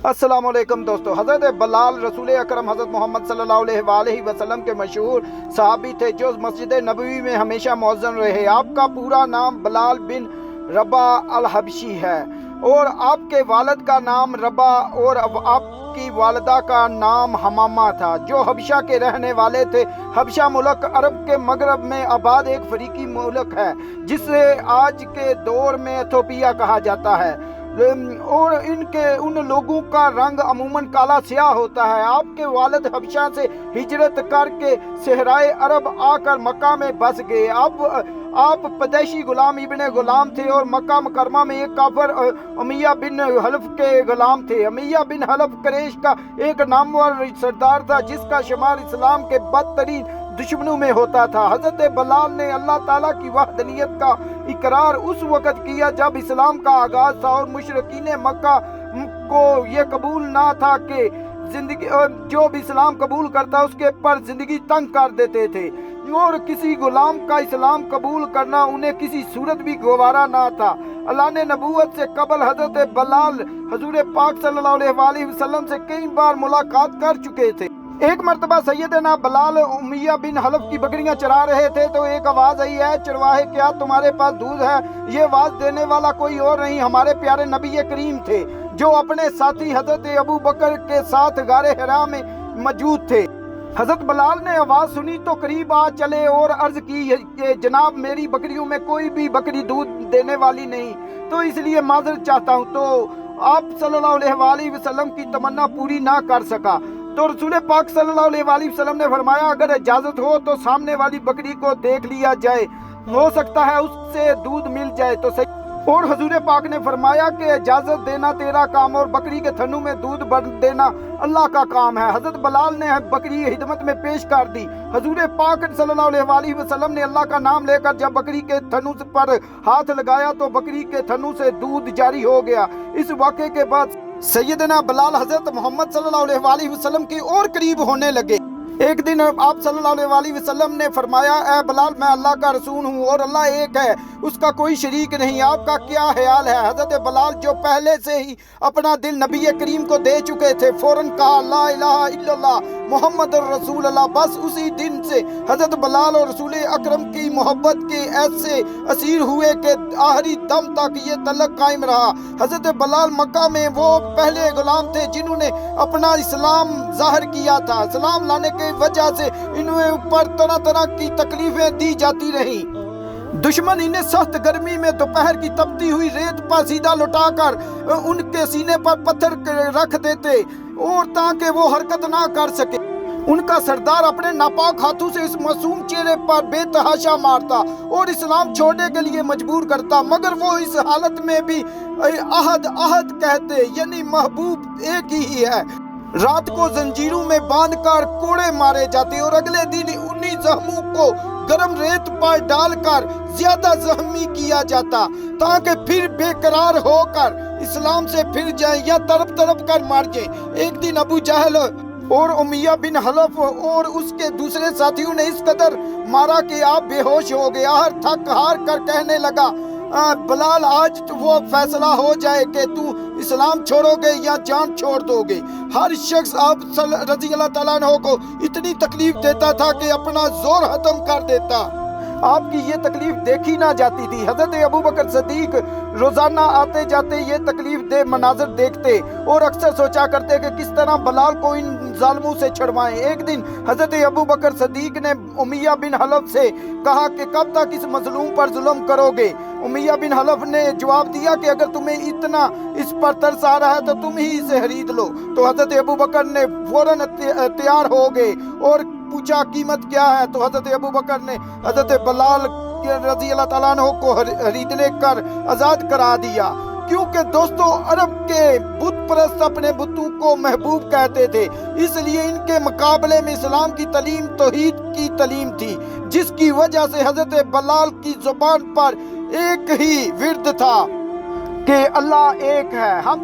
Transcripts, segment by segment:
السلام علیکم دوستو، حضرت بلال رسول اکرم حضرت محمد صلی اللہ علیہ وآلہ وسلم کے مشہور صحابی تھے جو مسجد نبوی میں ہمیشہ مؤذن رہے۔ آپ کا پورا نام بلال بن رباح الحبشی ہے اور آپ کے والد کا نام رباح اور آپ کی والدہ کا نام حمامہ تھا جو حبشہ کے رہنے والے تھے۔ حبشہ ملک عرب کے مغرب میں آباد ایک افریقی ملک ہے جسے آج کے دور میں ایتھوپیا کہا جاتا ہے، اور ان لوگوں کا رنگ عموماً کالا سیاہ ہوتا ہے۔ آپ کے والد حبشہ سے ہجرت کر کے صحرائے عرب آ کر مکہ میں بس گئے۔ آپ پیدائشی غلام ابن غلام تھے اور مکہ مکرمہ میں ایک کافر امیہ بن حلف کے غلام تھے۔ امیہ بن حلف قریش کا ایک نامور سردار تھا جس کا شمار اسلام کے بدترین دشمنوں میں ہوتا تھا۔ حضرت بلال نے اللہ تعالیٰ کی وحدانیت کا اقرار اس وقت کیا جب اسلام کا آغاز تھا اور مشرکین مکہ کو یہ قبول نہ تھا کہ جو بھی اسلام قبول کرتا اس کے پر زندگی تنگ کر دیتے تھے، اور کسی غلام کا اسلام قبول کرنا انہیں کسی صورت بھی گوارا نہ تھا۔ اللہ نے نبوت سے قبل حضرت بلال حضور پاک صلی اللہ علیہ وآلہ وسلم سے کئی بار ملاقات کر چکے تھے۔ ایک مرتبہ سیدنا بلال امیہ بن حلف کی بکریاں چرا رہے تھے تو ایک آواز آئی، ہے چرواہے کیا تمہارے پاس دودھ ہے؟ یہ آواز دینے والا کوئی اور نہیں ہمارے پیارے نبی کریم تھے جو اپنے ساتھی حضرت ابو بکر کے ساتھ غار حرا میں موجود تھے۔ حضرت بلال نے آواز سنی تو قریب آ چلے اور عرض کی کہ جناب میری بکریوں میں کوئی بھی بکری دودھ دینے والی نہیں، تو اس لیے معذرت چاہتا ہوں۔ تو آپ صلی اللہ علیہ وآلہ وسلم کی تمنا پوری نہ کر سکا تو رسول پاک صلی اللہ علیہ وآلہ وسلم نے فرمایا اگر اجازت ہو تو سامنے والی بکری کو دیکھ لیا جائے، ہو سکتا ہے اس سے دودھ مل جائے تو صحیح۔ اور حضور پاک نے فرمایا کہ اجازت دینا تیرا کام اور بکری کے تھنوں میں دودھ بھر دینا اللہ کا کام ہے۔ حضرت بلال نے بکری خدمت میں پیش کر دی۔ حضور پاک صلی اللہ علیہ وآلہ وسلم نے اللہ کا نام لے کر جب بکری کے تھنوں پر ہاتھ لگایا تو بکری کے تھنوں سے دودھ جاری ہو گیا۔ اس واقعے کے بعد سیدنا بلال حضرت محمد صلی اللہ علیہ وآلہ وسلم کی اور قریب ہونے لگے۔ ایک دن آپ صلی اللہ علیہ وآلہ وسلم نے فرمایا اے بلال میں اللہ کا رسول ہوں اور اللہ ایک ہے، اس کا کوئی شریک نہیں، آپ کا کیا خیال ہے؟ حضرت بلال جو پہلے سے ہی اپنا دل نبی کریم کو دے چکے تھے فوراً کہا لا الہ الا اللہ محمد الرسول اللہ۔ بس اسی دن سے حضرت بلال اور رسول اکرم کی محبت کے ایسے اسیر ہوئے کہ آخری دم تک یہ تعلق قائم رہا۔ حضرت بلال مکہ میں وہ پہلے غلام تھے جنہوں نے اپنا اسلام ظاہر کیا تھا۔ اسلام لانے کے وجہ سے انہیں اوپر طرح طرح کی تکلیفیں دی جاتی رہیں۔ دشمن انہیں سخت گرمی میں دوپہر کی تپتی ہوئی ریت پر سیدھا لٹا کر ان کے سینے پر پتھر رکھ دیتے اور تاکہ وہ حرکت نہ کر سکے۔ ان کا سردار اپنے ناپاک ہاتھوں سے اس معصوم چہرے پر بے تحاشا مارتا اور اسلام چھوڑنے کے لیے مجبور کرتا، مگر وہ اس حالت میں بھی احد احد کہتے، یعنی محبوب ایک ہی ہے۔ رات کو زنجیروں میں باندھ کر کوڑے مارے جاتے اور اگلے دن انہی زخموں کو گرم ریت پر ڈال کر زیادہ زخمی کیا جاتا تاکہ پھر بے قرار ہو کر اسلام سے پھر جائیں یا تڑپ تڑپ کر مار جائیں۔ ایک دن ابو جہل اور امیہ بن حلف اور اس کے دوسرے ساتھیوں نے اس قدر مارا کہ آپ بے ہوش ہو گئے۔ تھک ہار کر کہنے لگا بلال آج وہ فیصلہ ہو جائے کہ تو اسلام چھوڑو گے یا جان چھوڑ دو گے۔ ہر شخص آپ رضی اللہ تعالیٰ عنہ کو اتنی تکلیف دیتا تھا کہ اپنا زور ختم کر دیتا۔ آپ کی یہ تکلیف دیکھی نہ جاتی تھی۔ حضرت ابو بکر صدیق روزانہ آتے جاتے یہ تکلیف دہ مناظر دیکھتے اور اکثر سوچا کرتے کہ کس طرح بلال کو ان ظالموں سے چھڑوائیں۔ ایک دن حضرت ابو بکر صدیق نے امیہ بن حلف سے کہا کہ کب تک اس مظلوم پر ظلم کرو گے؟ امیہ بن حلف نے جواب دیا کہ اگر تمہیں اتنا اس پر ترس آ رہا ہے تو تم ہی اسے خرید لو۔ تو حضرت ابو بکر نے فوراً تیار ہو گئے اور پوچھا قیمت کیا ہے؟ تو حضرت ابو بکر نے حضرت بلال رضی اللہ تعالیٰ عنہ کو خریدنے کر آزاد کرا دیا، کیونکہ دوستو عرب کے بت پرست اپنے بتوں کو محبوب کہتے تھے، اس لیے ان کے مقابلے میں اسلام کی تعلیم توحید کی تعلیم تھی، جس کی وجہ سے حضرت بلال کی زبان پر ایک ہی ورد تھا کہ اللہ ایک ہے۔ ہم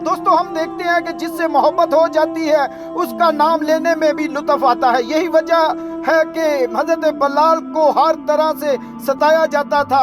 دیکھتے ہیں کہ جس سے محبت ہو جاتی ہے اس کا نام لینے میں بھی لطف آتا ہے۔ یہی وجہ ہے کہ حضرت بلال کو ہر طرح سے ستایا جاتا تھا،